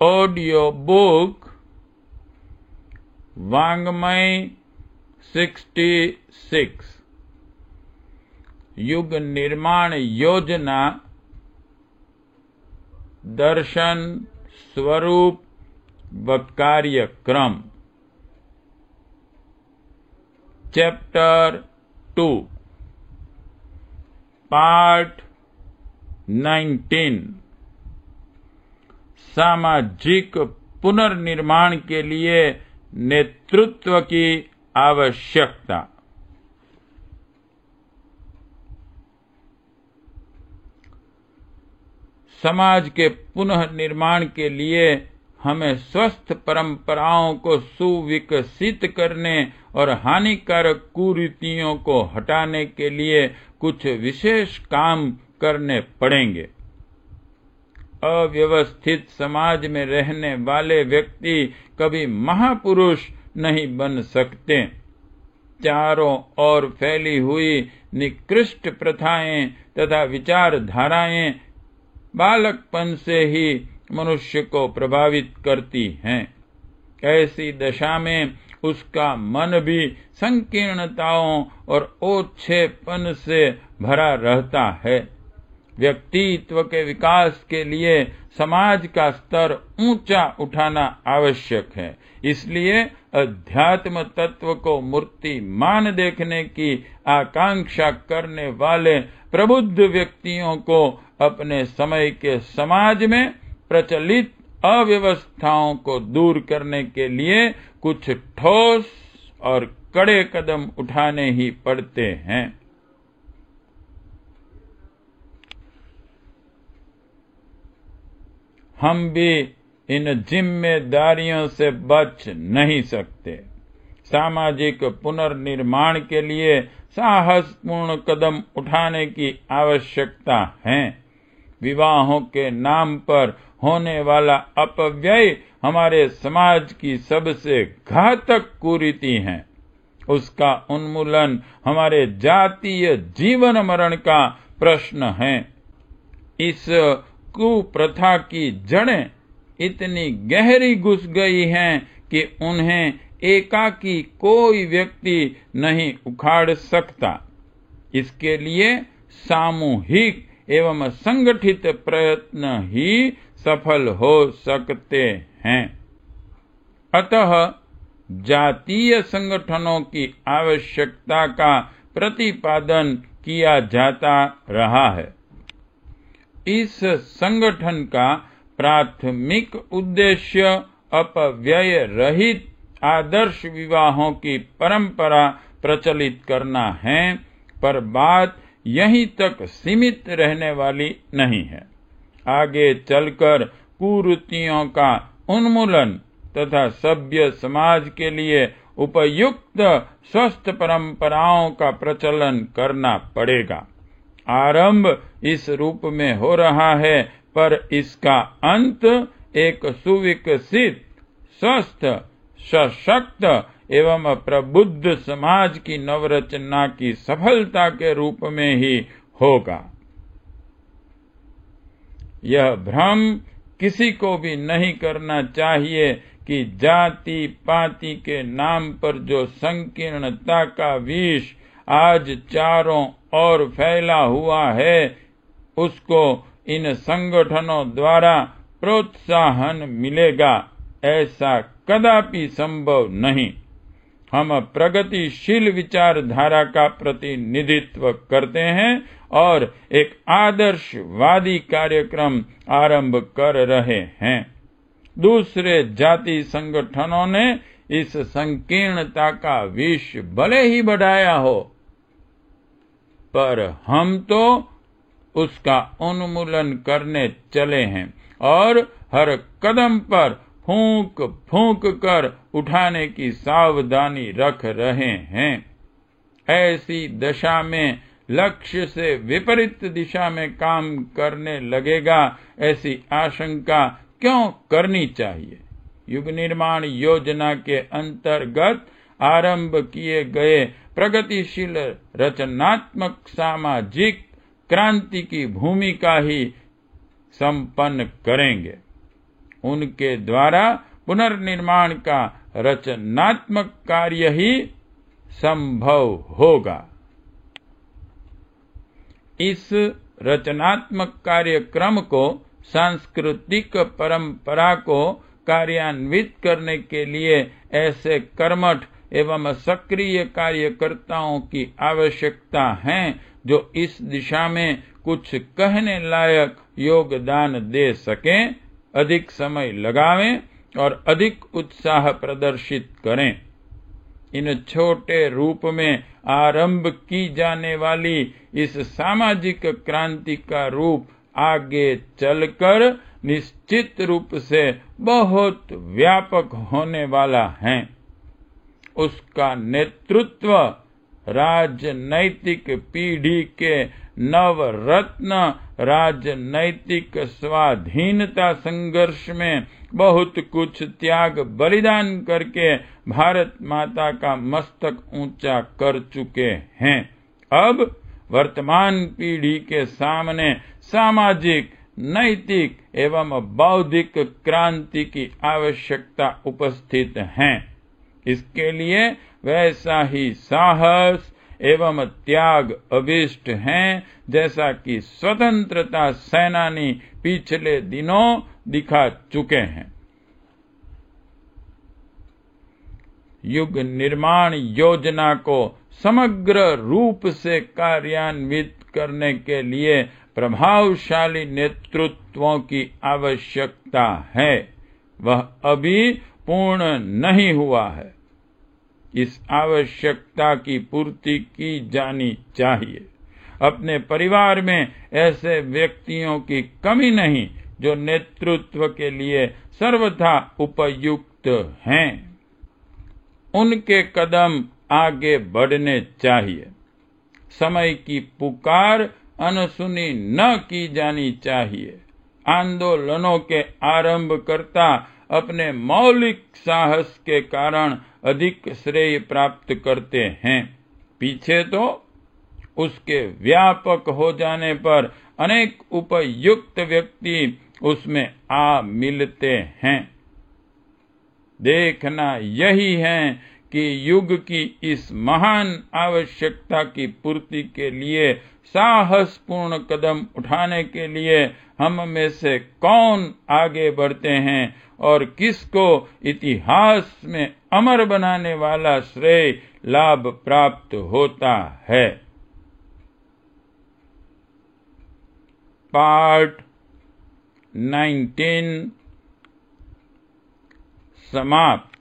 Audio book वांग्मय 66 युग निर्माण योजना दर्शन स्वरूप व कार्यक्रम चैप्टर 2 पार्ट 19 सामाजिक पुनर्निर्माण के लिए नेतृत्व की आवश्यकता। समाज के पुनः निर्माण के लिए हमें स्वस्थ परंपराओं को सुविकसित करने और हानिकारक कुरीतियों को हटाने के लिए कुछ विशेष काम करने पड़ेंगे। अव्यवस्थित समाज में रहने वाले व्यक्ति कभी महापुरुष नहीं बन सकते। चारों ओर फैली हुई निकृष्ट प्रथाएं तथा विचारधाराएं बालकपन से ही मनुष्य को प्रभावित करती हैं। ऐसी दशा में उसका मन भी संकीर्णताओं और ओछेपन से भरा रहता है। व्यक्तित्व के विकास के लिए समाज का स्तर ऊंचा उठाना आवश्यक है। इसलिए अध्यात्म तत्व को मूर्तिमान देखने की आकांक्षा करने वाले प्रबुद्ध व्यक्तियों को अपने समय के समाज में प्रचलित अव्यवस्थाओं को दूर करने के लिए कुछ ठोस और कड़े कदम उठाने ही पड़ते हैं। हम भी इन जिम्मेदारियों से बच नहीं सकते। सामाजिक पुनर्निर्माण के लिए साहसपूर्ण कदम उठाने की आवश्यकता है। विवाहों के नाम पर होने वाला अपव्यय हमारे समाज की सबसे घातक कुरीति है। उसका उन्मूलन हमारे जातीय जीवन मरण का प्रश्न है। इस कुप्रथा की जड़ें इतनी गहरी घुस गई हैं कि उन्हें एकाकी कोई व्यक्ति नहीं उखाड़ सकता। इसके लिए सामूहिक एवं संगठित प्रयत्न ही सफल हो सकते हैं। अतः जातीय संगठनों की आवश्यकता का प्रतिपादन किया जाता रहा है। इस संगठन का प्राथमिक उद्देश्य अपव्यय रहित आदर्श विवाहों की परंपरा प्रचलित करना है, पर बात यहीं तक सीमित रहने वाली नहीं है। आगे चलकर कुरीतियों का उन्मूलन तथा सभ्य समाज के लिए उपयुक्त स्वस्थ परंपराओं का प्रचलन करना पड़ेगा। आरंभ इस रूप में हो रहा है, पर इसका अंत एक सुविकसित, स्वस्थ, सशक्त एवं प्रबुद्ध समाज की नवरचना की सफलता के रूप में ही होगा। यह भ्रम किसी को भी नहीं करना चाहिए कि जाति पाति के नाम पर जो संकीर्णता का विष आज चारों ओर फैला हुआ है, उसको इन संगठनों द्वारा प्रोत्साहन मिलेगा, ऐसा कदापि संभव नहीं। हम प्रगतिशील विचारधारा का प्रतिनिधित्व करते हैं और एक आदर्शवादी कार्यक्रम आरंभ कर रहे हैं। दूसरे जाति संगठनों ने इस संकीर्णता का विष भले ही बढ़ाया हो, पर हम तो उसका उन्मूलन करने चले हैं और हर कदम पर फूंक फूंक कर उठाने की सावधानी रख रहे हैं। ऐसी दशा में लक्ष्य से विपरीत दिशा में काम करने लगेगा, ऐसी आशंका क्यों करनी चाहिए। युग निर्माण योजना के अंतर्गत आरंभ किए गए प्रगतिशील रचनात्मक सामाजिक क्रांति की भूमिका ही संपन्न करेंगे। उनके द्वारा पुनर्निर्माण का रचनात्मक कार्य ही संभव होगा। इस रचनात्मक कार्यक्रम को, सांस्कृतिक परंपरा को कार्यान्वित करने के लिए ऐसे कर्मठ एवं सक्रिय कार्यकर्ताओं की आवश्यकता है जो इस दिशा में कुछ कहने लायक योगदान दे सकें, अधिक समय लगावें और अधिक उत्साह प्रदर्शित करें। इन छोटे रूप में आरंभ की जाने वाली इस सामाजिक क्रांति का रूप आगे चलकर निश्चित रूप से बहुत व्यापक होने वाला है। उसका नेतृत्व राजनैतिक पीढ़ी के नवरत्न राजनैतिक स्वाधीनता संघर्ष में बहुत कुछ त्याग बलिदान करके भारत माता का मस्तक ऊंचा कर चुके हैं। अब वर्तमान पीढ़ी के सामने सामाजिक, नैतिक एवं बौद्धिक क्रांति की आवश्यकता उपस्थित है। इसके लिए वैसा ही साहस एवं त्याग अभिष्ट हैं जैसा कि स्वतंत्रता सेनानी पिछले दिनों दिखा चुके हैं। युग निर्माण योजना को समग्र रूप से कार्यान्वित करने के लिए प्रभावशाली नेतृत्वों की आवश्यकता है। वह अभी पूर्ण नहीं हुआ है। इस आवश्यकता की पूर्ति की जानी चाहिए। अपने परिवार में ऐसे व्यक्तियों की कमी नहीं जो नेतृत्व के लिए सर्वथा उपयुक्त हैं। उनके कदम आगे बढ़ने चाहिए। समय की पुकार अनसुनी न की जानी चाहिए। आंदोलनों के आरंभकर्ता अपने मौलिक साहस के कारण अधिक श्रेय प्राप्त करते हैं। पीछे तो उसके व्यापक हो जाने पर अनेक उपयुक्त व्यक्ति उसमें आ मिलते हैं। देखना यही है कि युग की इस महान आवश्यकता की पूर्ति के लिए साहसपूर्ण कदम उठाने के लिए हम में से कौन आगे बढ़ते हैं और किसको इतिहास में अमर बनाने वाला श्रेय लाभ प्राप्त होता है। पार्ट 19 समाप्त।